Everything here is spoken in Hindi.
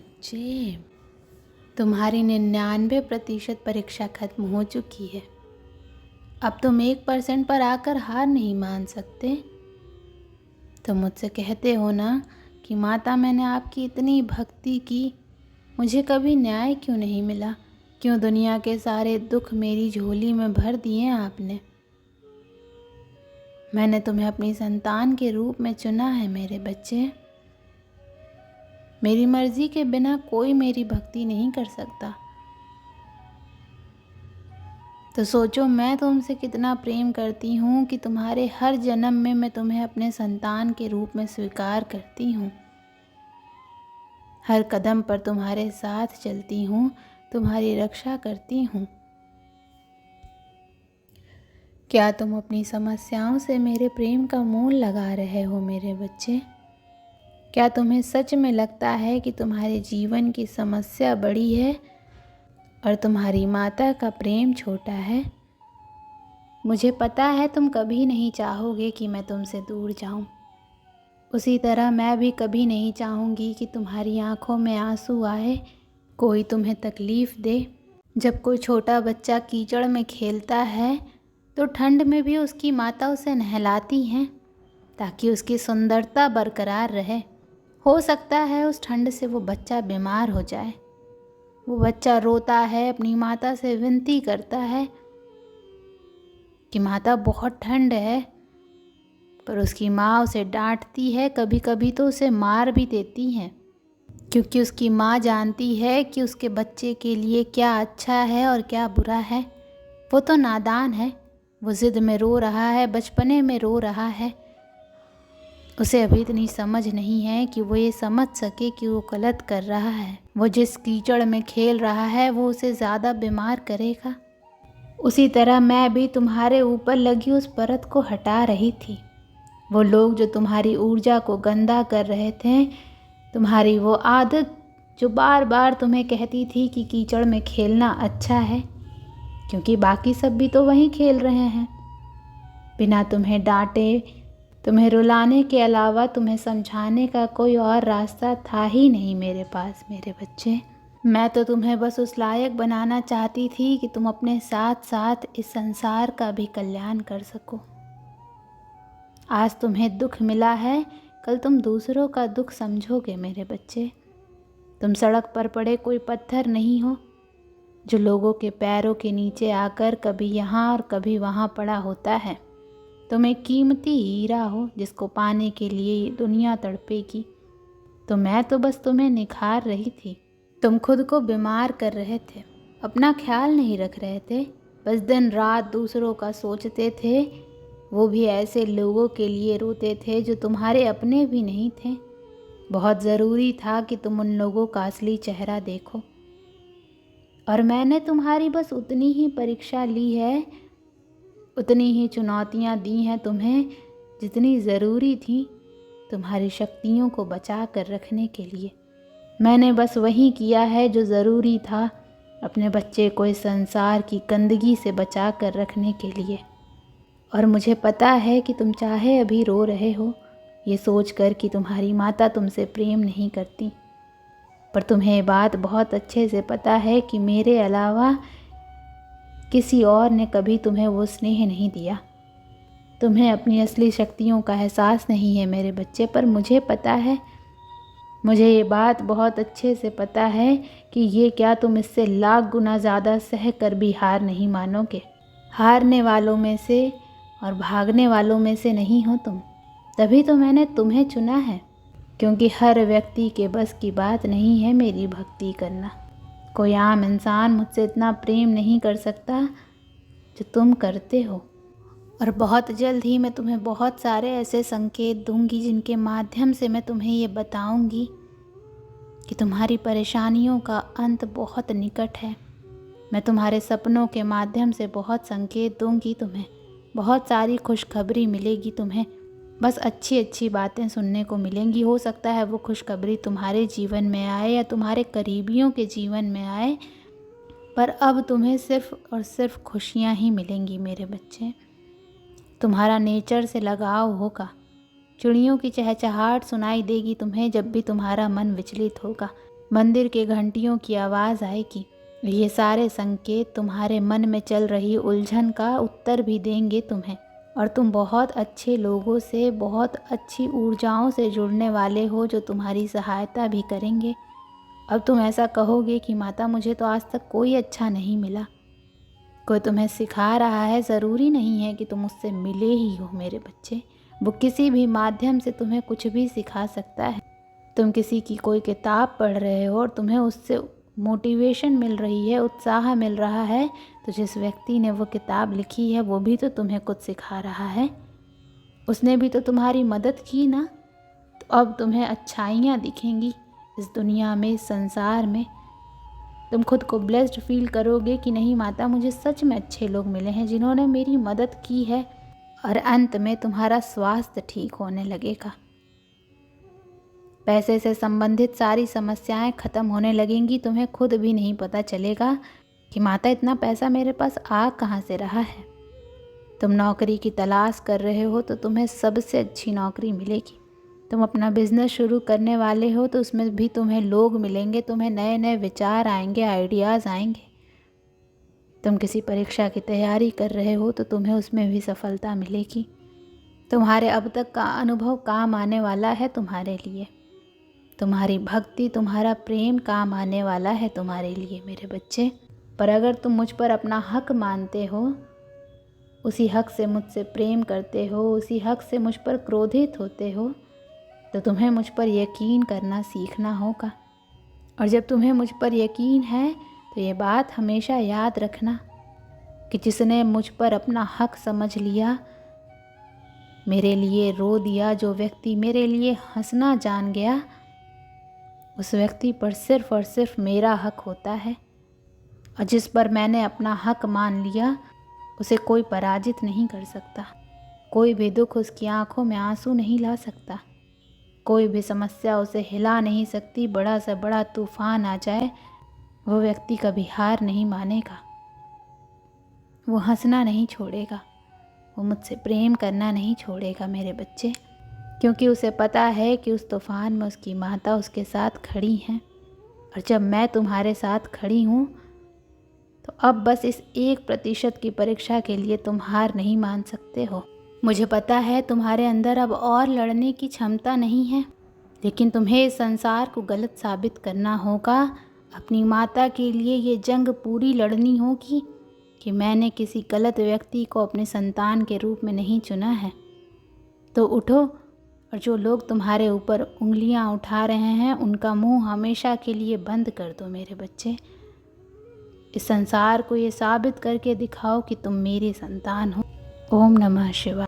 बच्चे, तुम्हारी 99% परीक्षा खत्म हो चुकी है। अब तुम 1% पर आकर हार नहीं मान सकते। तुम मुझसे कहते हो ना कि माता, मैंने आपकी इतनी भक्ति की, मुझे कभी न्याय क्यों नहीं मिला? क्यों दुनिया के सारे दुख मेरी झोली में भर दिए आपने? मैंने तुम्हें अपनी संतान के रूप में चुना है मेरे बच्चे। मेरी मर्जी के बिना कोई मेरी भक्ति नहीं कर सकता। तो सोचो मैं तुमसे कितना प्रेम करती हूँ कि तुम्हारे हर जन्म में मैं तुम्हें अपने संतान के रूप में स्वीकार करती हूँ। हर कदम पर तुम्हारे साथ चलती हूँ, तुम्हारी रक्षा करती हूँ। क्या तुम अपनी समस्याओं से मेरे प्रेम का मोल लगा रहे हो मेरे बच्चे? क्या तुम्हें सच में लगता है कि तुम्हारे जीवन की समस्या बड़ी है और तुम्हारी माता का प्रेम छोटा है? मुझे पता है तुम कभी नहीं चाहोगे कि मैं तुमसे दूर जाऊं। उसी तरह मैं भी कभी नहीं चाहूँगी कि तुम्हारी आंखों में आंसू आए, कोई तुम्हें तकलीफ़ दे। जब कोई छोटा बच्चा कीचड़ में खेलता है तो ठंड में भी उसकी माता उसे नहलाती हैं ताकि उसकी सुंदरता बरकरार रहे। हो सकता है उस ठंड से वो बच्चा बीमार हो जाए। वो बच्चा रोता है, अपनी माता से विनती करता है कि माता बहुत ठंड है, पर उसकी माँ उसे डांटती है, कभी कभी तो उसे मार भी देती है, क्योंकि उसकी माँ जानती है कि उसके बच्चे के लिए क्या अच्छा है और क्या बुरा है। वो तो नादान है, वो ज़िद में रो रहा है, बचपने में रो रहा है। उसे अभी इतनी समझ नहीं है कि वो ये समझ सके कि वो गलत कर रहा है। वो जिस कीचड़ में खेल रहा है वो उसे ज़्यादा बीमार करेगा। उसी तरह मैं भी तुम्हारे ऊपर लगी उस परत को हटा रही थी। वो लोग जो तुम्हारी ऊर्जा को गंदा कर रहे थे, तुम्हारी वो आदत जो बार बार तुम्हें कहती थी कि कीचड़ में खेलना अच्छा है, क्योंकि बाकी सब भी तो वहीं खेल रहे हैं। बिना तुम्हें डांटे, तुम्हें रुलाने के अलावा तुम्हें समझाने का कोई और रास्ता था ही नहीं मेरे पास मेरे बच्चे। मैं तो तुम्हें बस उस लायक बनाना चाहती थी कि तुम अपने साथ साथ इस संसार का भी कल्याण कर सको। आज तुम्हें दुख मिला है, कल तुम दूसरों का दुख समझोगे मेरे बच्चे। तुम सड़क पर पड़े कोई पत्थर नहीं हो जो लोगों के पैरों के नीचे आकर कभी यहाँ और कभी वहाँ पड़ा होता है। तुम एक कीमती हीरा हो जिसको पाने के लिए ये दुनिया तड़पेगी। तो मैं तो बस तुम्हें निखार रही थी। तुम खुद को बीमार कर रहे थे, अपना ख्याल नहीं रख रहे थे, बस दिन रात दूसरों का सोचते थे। वो भी ऐसे लोगों के लिए रोते थे जो तुम्हारे अपने भी नहीं थे। बहुत ज़रूरी था कि तुम उन लोगों का असली चेहरा देखो, और मैंने तुम्हारी बस उतनी ही परीक्षा ली है, उतनी ही चुनौतियाँ दी हैं तुम्हें जितनी ज़रूरी थी तुम्हारी शक्तियों को बचा कर रखने के लिए। मैंने बस वही किया है जो ज़रूरी था, अपने बच्चे को इस संसार की गंदगी से बचा कर रखने के लिए। और मुझे पता है कि तुम चाहे अभी रो रहे हो ये सोच कर कि तुम्हारी माता तुमसे प्रेम नहीं करती, पर तुम्हें ये बात बहुत अच्छे से पता है कि मेरे अलावा किसी और ने कभी तुम्हें वो स्नेह नहीं दिया। तुम्हें अपनी असली शक्तियों का एहसास नहीं है मेरे बच्चे, पर मुझे पता है, मुझे ये बात बहुत अच्छे से पता है कि ये क्या तुम इससे लाख गुना ज़्यादा सह कर भी हार नहीं मानोगे। हारने वालों में से और भागने वालों में से नहीं हो तुम। तभी तो मैंने तुम्हें चुना है, क्योंकि हर व्यक्ति के बस की बात नहीं है मेरी भक्ति करना। कोई आम इंसान मुझसे इतना प्रेम नहीं कर सकता जो तुम करते हो। और बहुत जल्द ही मैं तुम्हें बहुत सारे ऐसे संकेत दूंगी जिनके माध्यम से मैं तुम्हें ये बताऊंगी कि तुम्हारी परेशानियों का अंत बहुत निकट है। मैं तुम्हारे सपनों के माध्यम से बहुत संकेत दूंगी तुम्हें, बहुत सारी खुशखबरी मिलेगी तुम्हें। बस अच्छी अच्छी बातें सुनने को मिलेंगी। हो सकता है वो खुशखबरी तुम्हारे जीवन में आए या तुम्हारे करीबियों के जीवन में आए, पर अब तुम्हें सिर्फ और सिर्फ खुशियाँ ही मिलेंगी मेरे बच्चे। तुम्हारा नेचर से लगाव होगा, चिड़ियों की चहचहाहट सुनाई देगी तुम्हें जब भी तुम्हारा मन विचलित होगा। मंदिर के घंटियों की आवाज़ आएगी। ये सारे संकेत तुम्हारे मन में चल रही उलझन का उत्तर भी देंगे तुम्हें, और तुम बहुत अच्छे लोगों से, बहुत अच्छी ऊर्जाओं से जुड़ने वाले हो जो तुम्हारी सहायता भी करेंगे। अब तुम ऐसा कहोगे कि माता मुझे तो आज तक कोई अच्छा नहीं मिला। कोई तुम्हें सिखा रहा है, ज़रूरी नहीं है कि तुम उससे मिले ही हो मेरे बच्चे। वो किसी भी माध्यम से तुम्हें कुछ भी सिखा सकता है। तुम किसी की कोई किताब पढ़ रहे हो और तुम्हें उससे मोटिवेशन मिल रही है, उत्साह मिल रहा है, तो जिस व्यक्ति ने वो किताब लिखी है वो भी तो तुम्हें कुछ सिखा रहा है। उसने भी तो तुम्हारी मदद की ना। तो अब तुम्हें अच्छाइयाँ दिखेंगी इस दुनिया में, इस संसार में। तुम खुद को ब्लेस्ड फील करोगे कि नहीं माता, मुझे सच में अच्छे लोग मिले हैं जिन्होंने मेरी मदद की है। और अंत में तुम्हारा स्वास्थ्य ठीक होने लगेगा। पैसे से संबंधित सारी समस्याएं खत्म होने लगेंगी। तुम्हें खुद भी नहीं पता चलेगा कि माता इतना पैसा मेरे पास आ कहाँ से रहा है। तुम नौकरी की तलाश कर रहे हो तो तुम्हें सबसे अच्छी नौकरी मिलेगी। तुम अपना बिजनेस शुरू करने वाले हो तो उसमें भी तुम्हें लोग मिलेंगे, तुम्हें नए नए विचार आएंगे, आइडियाज़ आएंगे। तुम किसी परीक्षा की तैयारी कर रहे हो तो तुम्हें उसमें भी सफलता मिलेगी। तुम्हारे अब तक का अनुभव काम आने वाला है तुम्हारे लिए। तुम्हारी भक्ति, तुम्हारा प्रेम काम आने वाला है तुम्हारे लिए मेरे बच्चे। पर अगर तुम मुझ पर अपना हक मानते हो, उसी हक से मुझसे प्रेम करते हो, उसी हक से मुझ पर क्रोधित होते हो, तो तुम्हें मुझ पर यकीन करना सीखना होगा। और जब तुम्हें मुझ पर यकीन है तो ये बात हमेशा याद रखना कि जिसने मुझ पर अपना हक समझ लिया, मेरे लिए रो दिया, जो व्यक्ति मेरे लिए हंसना जान गया, उस व्यक्ति पर सिर्फ़ और सिर्फ मेरा हक होता है। और जिस पर मैंने अपना हक मान लिया, उसे कोई पराजित नहीं कर सकता। कोई भी दुख उसकी आंखों में आंसू नहीं ला सकता। कोई भी समस्या उसे हिला नहीं सकती। बड़ा से बड़ा तूफान आ जाए, वो व्यक्ति कभी हार नहीं मानेगा। वो हंसना नहीं छोड़ेगा, वो मुझसे प्रेम करना नहीं छोड़ेगा मेरे बच्चे, क्योंकि उसे पता है कि उस तूफ़ान में उसकी माता उसके साथ खड़ी हैं। और जब मैं तुम्हारे साथ खड़ी हूँ तो अब बस इस 1% की परीक्षा के लिए तुम हार नहीं मान सकते हो। मुझे पता है तुम्हारे अंदर अब और लड़ने की क्षमता नहीं है, लेकिन तुम्हें इस संसार को गलत साबित करना होगा। अपनी माता के लिए ये जंग पूरी लड़नी होगी कि मैंने किसी गलत व्यक्ति को अपने संतान के रूप में नहीं चुना है। तो उठो, और जो लोग तुम्हारे ऊपर उंगलियां उठा रहे हैं उनका मुंह हमेशा के लिए बंद कर दो मेरे बच्चे। इस संसार को ये साबित करके दिखाओ कि तुम मेरी संतान हो। ओम नमः शिवाय।